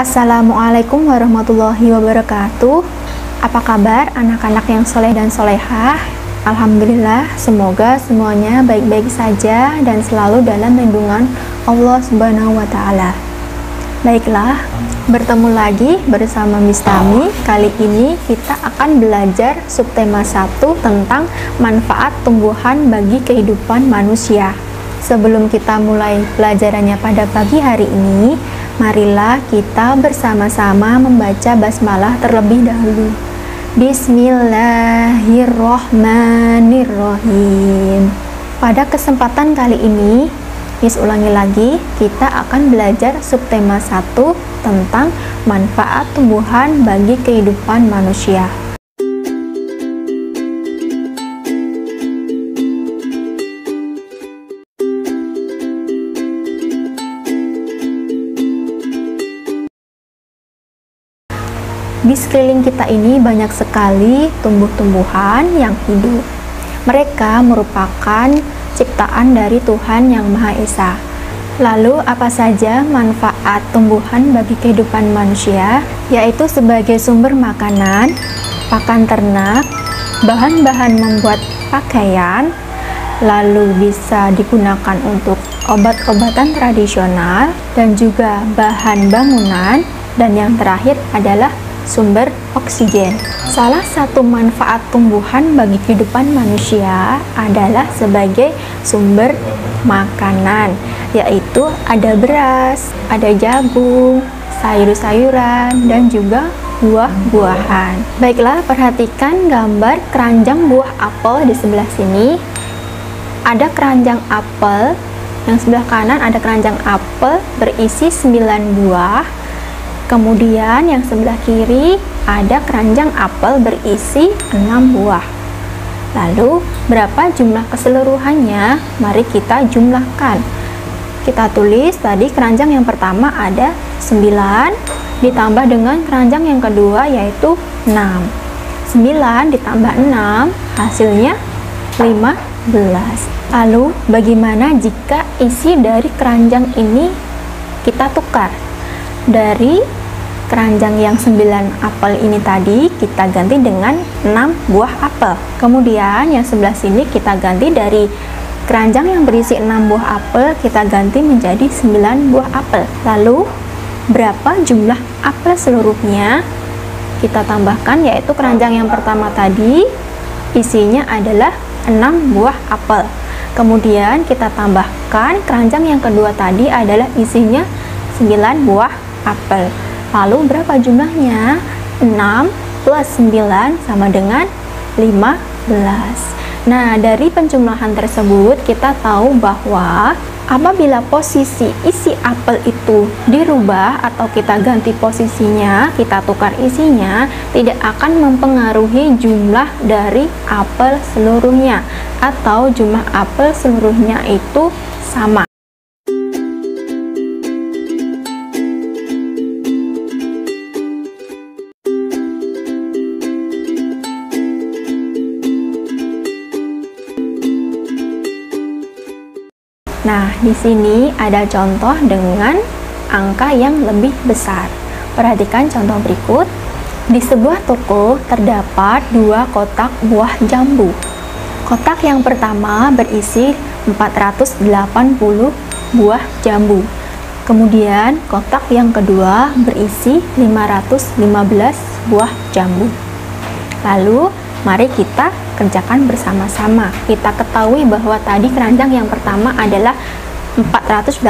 Assalamualaikum warahmatullahi wabarakatuh. Apa kabar anak-anak yang soleh dan solehah? Alhamdulillah, semoga semuanya baik-baik saja dan selalu dalam lindungan Allah Subhanahu wa Ta'ala. Baiklah, bertemu lagi bersama Miss Tami. Kali ini kita akan belajar subtema 1 tentang manfaat tumbuhan bagi kehidupan manusia. Sebelum kita mulai pelajarannya pada pagi hari ini, marilah kita bersama-sama membaca basmalah terlebih dahulu. Bismillahirrohmanirrohim. Pada kesempatan kali ini, Miss ulangi lagi, kita akan belajar subtema 1 tentang manfaat tumbuhan bagi kehidupan manusia. Di sekeliling kita ini banyak sekali tumbuh-tumbuhan yang hidup. Mereka merupakan ciptaan dari Tuhan Yang Maha Esa. Lalu apa saja manfaat tumbuhan bagi kehidupan manusia? Yaitu sebagai sumber makanan, pakan ternak, bahan-bahan membuat pakaian, lalu bisa digunakan untuk obat-obatan tradisional, dan juga bahan bangunan, dan yang terakhir adalah sumber oksigen. Salah satu manfaat tumbuhan bagi kehidupan manusia adalah sebagai sumber makanan, yaitu ada beras, ada jagung, sayur-sayuran, dan juga buah-buahan. Baiklah, perhatikan gambar keranjang buah apel di sebelah sini. Ada keranjang apel, yang sebelah kanan ada keranjang apel berisi 9 buah. Kemudian yang sebelah kiri ada keranjang apel berisi 6 buah. Lalu berapa jumlah keseluruhannya? Mari kita jumlahkan. Kita tulis tadi keranjang yang pertama ada 9 ditambah dengan keranjang yang kedua yaitu 6. 9 ditambah 6 hasilnya 15. Lalu bagaimana jika isi dari keranjang ini kita tukar? Dari keranjang yang 9 apel ini tadi kita ganti dengan 6 buah apel. Kemudian yang sebelah sini kita ganti dari keranjang yang berisi 6 buah apel kita ganti menjadi 9 buah apel. Lalu berapa jumlah apel seluruhnya? Kita tambahkan, yaitu keranjang yang pertama tadi isinya adalah 6 buah apel. Kemudian kita tambahkan keranjang yang kedua tadi adalah isinya 9 buah apel. Lalu berapa jumlahnya? 6 plus 9 sama dengan 15. Nah, dari penjumlahan tersebut kita tahu bahwa apabila posisi isi apel itu dirubah atau kita ganti posisinya, kita tukar isinya, tidak akan mempengaruhi jumlah dari apel seluruhnya atau jumlah apel seluruhnya itu sama. Nah, di sini ada contoh dengan angka yang lebih besar. Perhatikan contoh berikut. Di sebuah toko terdapat 2 kotak buah jambu. Kotak yang pertama berisi 480 buah jambu. Kemudian kotak yang kedua berisi 515 buah jambu. Lalu mari kita kerjakan bersama-sama. Kita ketahui bahwa tadi keranjang yang pertama adalah 480,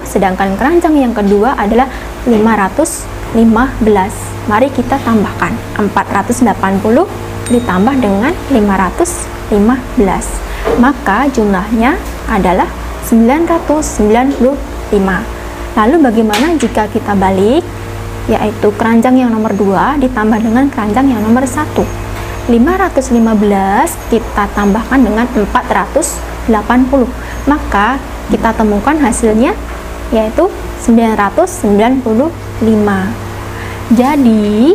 sedangkan keranjang yang kedua adalah 515. Mari kita tambahkan 480 ditambah dengan 515. Maka jumlahnya adalah 995. Lalu bagaimana jika kita balik? Yaitu keranjang yang nomor 2 ditambah dengan keranjang yang nomor 1. 515 kita tambahkan dengan 480, maka kita temukan hasilnya yaitu 995. Jadi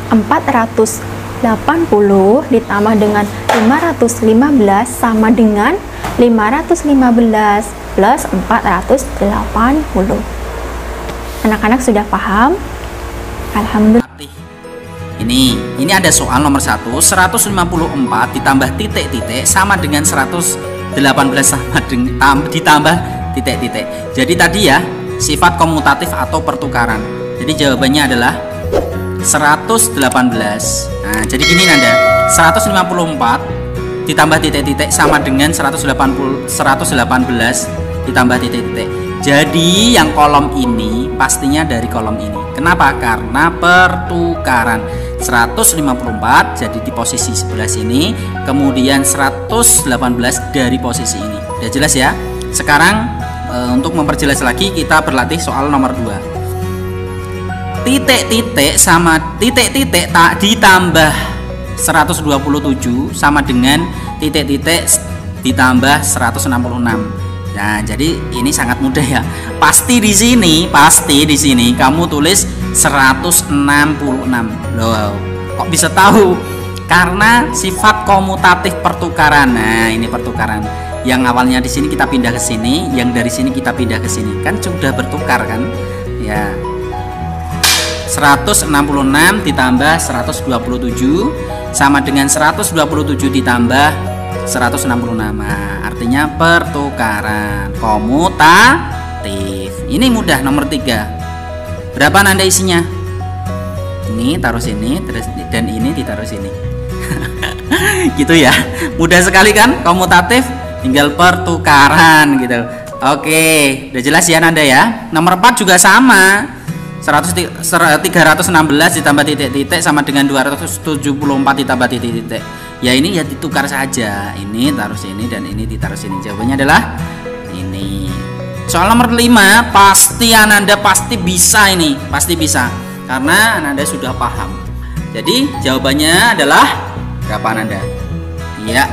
480 ditambah dengan 515 sama dengan 515 plus 480. Anak-anak sudah paham? Alhamdulillah. Ini ada soal nomor 1, 154 ditambah titik-titik sama dengan 118 sama dengan ditambah titik-titik. Jadi tadi ya, sifat komutatif atau pertukaran. Jadi jawabannya adalah 118. Nah, jadi gini Nanda, 154 ditambah titik-titik sama dengan 118 ditambah titik-titik. Jadi yang kolom ini pastinya dari kolom ini. Kenapa? Karena pertukaran. 154 jadi di posisi sebelah sini, kemudian 118 dari posisi ini. Udah jelas ya? Sekarang untuk memperjelas lagi kita berlatih soal nomor 2. Titik-titik sama titik-titik tak ditambah 127 sama dengan titik-titik ditambah 166. Nah, jadi ini sangat mudah ya. Pasti di sini kamu tulis 166. Loh, kok bisa tahu? Karena sifat komutatif pertukaran. Nah, ini pertukaran. Yang awalnya di sini kita pindah ke sini, yang dari sini kita pindah ke sini. Kan sudah bertukar kan? Ya. 166 ditambah 127 sama dengan 127 ditambah 166. Nah, artinya pertukaran komutatif. Ini mudah. Nomor 3. Berapa Nanda isinya? Ini taruh sini, dan ini ditaruh sini. Gitu ya. Mudah sekali kan? Komutatif tinggal pertukaran gitu. Oke, udah jelas ya Nanda ya. Nomor 4 juga sama. 316 ditambah titik-titik sama dengan 274 ditambah titik-titik. Ya ini ya ditukar saja. Ini taruh sini dan ini ditaruh sini. Jawabannya adalah ini. Soal nomor 5 pasti Ananda pasti bisa ini. Pasti bisa. Karena Ananda sudah paham. Jadi jawabannya adalah berapa Ananda? Iya,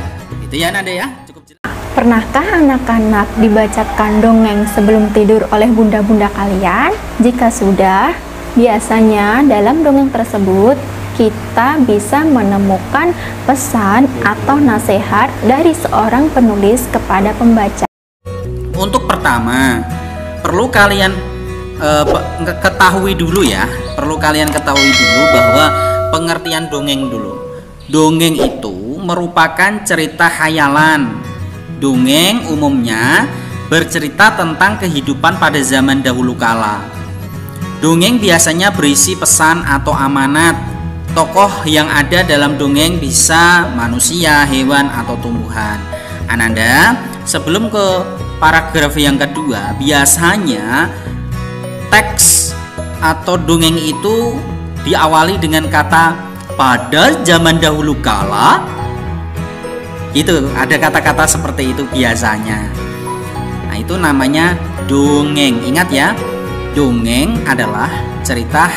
itu ya Ananda ya. Cukup jelas. Pernahkah anak-anak dibacakan dongeng sebelum tidur oleh bunda-bunda kalian? Jika sudah, biasanya dalam dongeng tersebut kita bisa menemukan pesan atau nasihat dari seorang penulis kepada pembaca. Untuk pertama, perlu kalian ketahui dulu ya. Perlu kalian ketahui dulu bahwa pengertian dongeng dulu. Dongeng itu merupakan cerita khayalan. Dongeng umumnya bercerita tentang kehidupan pada zaman dahulu kala. Dongeng biasanya berisi pesan atau amanat. Tokoh yang ada dalam dongeng bisa manusia, hewan, atau tumbuhan. Ananda, sebelum ke paragraf yang kedua, biasanya teks atau dongeng itu diawali dengan kata pada zaman dahulu kala. Itu ada kata-kata seperti itu biasanya. Nah, itu namanya dongeng. Ingat ya, dongeng adalah cerita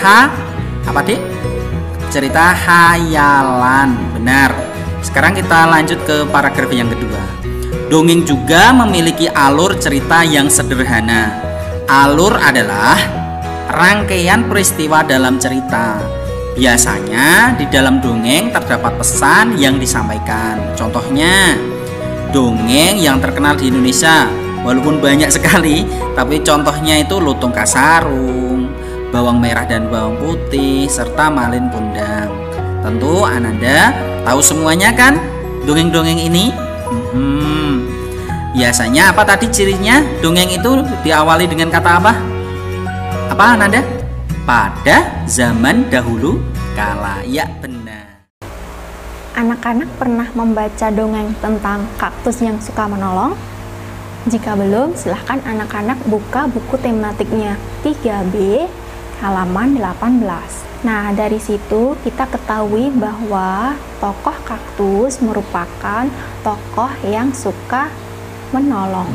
cerita khayalan. Benar. Sekarang kita lanjut ke paragraf yang kedua. Dongeng juga memiliki alur cerita yang sederhana. Alur adalah rangkaian peristiwa dalam cerita. Biasanya di dalam dongeng terdapat pesan yang disampaikan. Contohnya, dongeng yang terkenal di Indonesia, walaupun banyak sekali, tapi contohnya itu Lutung Kasarung, Bawang Merah dan Bawang Putih, serta Malin Kundang. Tentu Ananda tahu semuanya kan dongeng-dongeng ini? Biasanya apa tadi cirinya? Dongeng itu diawali dengan kata apa? Apa Ananda? Pada zaman dahulu kala. Ya, benar. Anak-anak pernah membaca dongeng tentang kaktus yang suka menolong? Jika belum, silahkan anak-anak buka buku tematiknya 3B halaman 18. Nah, dari situ kita ketahui bahwa tokoh kaktus merupakan tokoh yang suka menolong.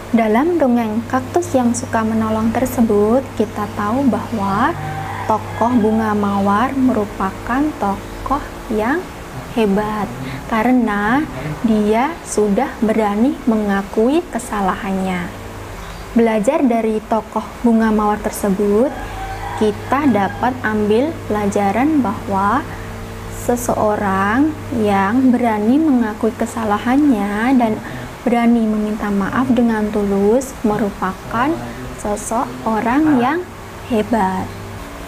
Dalam dongeng kaktus yang suka menolong tersebut, kita tahu bahwa tokoh bunga mawar merupakan tokoh yang hebat karena dia sudah berani mengakui kesalahannya. Belajar dari tokoh bunga mawar tersebut, kita dapat ambil pelajaran bahwa seseorang yang berani mengakui kesalahannya dan berani meminta maaf dengan tulus merupakan sosok orang yang hebat.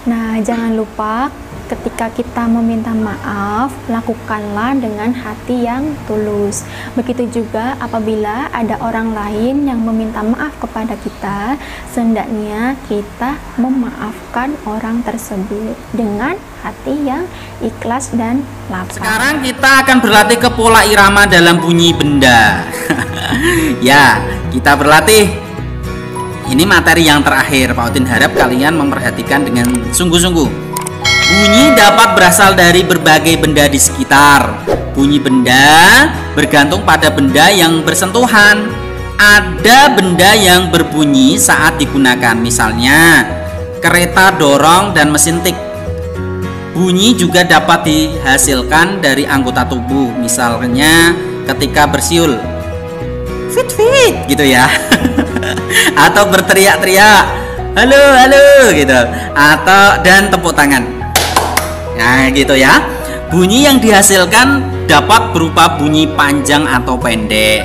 Nah, jangan lupa ketika kita meminta maaf, lakukanlah dengan hati yang tulus. Begitu juga apabila ada orang lain yang meminta maaf kepada kita, hendaknya kita memaafkan orang tersebut dengan hati yang ikhlas dan lapang. Sekarang kita akan berlatih ke pola irama dalam bunyi benda. Ya, kita berlatih. Ini materi yang terakhir. Pak Udin harap kalian memperhatikan dengan sungguh-sungguh. Bunyi dapat berasal dari berbagai benda di sekitar. Bunyi benda bergantung pada benda yang bersentuhan. Ada benda yang berbunyi saat digunakan, misalnya kereta dorong dan mesin tik. Bunyi juga dapat dihasilkan dari anggota tubuh, misalnya ketika bersiul, fit fit gitu ya. Atau berteriak-teriak, halo halo gitu, atau dan tepuk tangan. Nah gitu ya. Bunyi yang dihasilkan dapat berupa bunyi panjang atau pendek.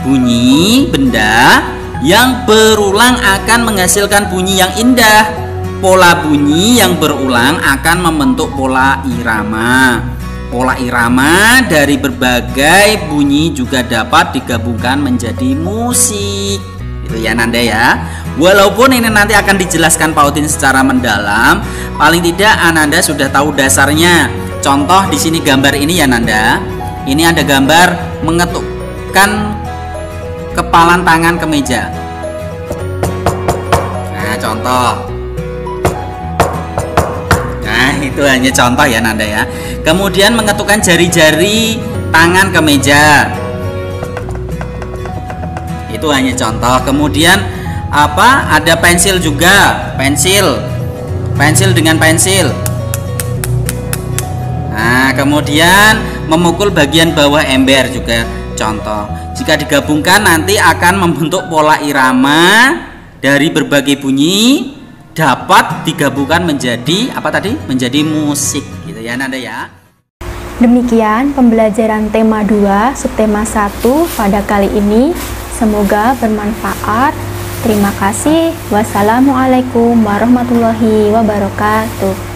Bunyi benda yang berulang akan menghasilkan bunyi yang indah. Pola bunyi yang berulang akan membentuk pola irama. Pola irama dari berbagai bunyi juga dapat digabungkan menjadi musik. Gitu ya Nanda ya. Walaupun ini nanti akan dijelaskan Pak Udin secara mendalam, paling tidak Ananda sudah tahu dasarnya. Contoh di sini gambar ini ya Nanda. Ini ada gambar mengetukkan kepalan tangan ke meja. Nah, contoh. Nah, itu hanya contoh ya Nanda ya. Kemudian mengetukkan jari-jari tangan ke meja. Itu hanya contoh. Kemudian ada pensil juga, pensil dengan pensil. Nah, kemudian memukul bagian bawah ember juga contoh. Jika digabungkan nanti akan membentuk pola irama dari berbagai bunyi, dapat digabungkan menjadi menjadi musik gitu ya Nanda ya. Demikian pembelajaran tema 2 subtema 1 pada kali ini. Semoga bermanfaat. Terima kasih. Wassalamualaikum warahmatullahi wabarakatuh.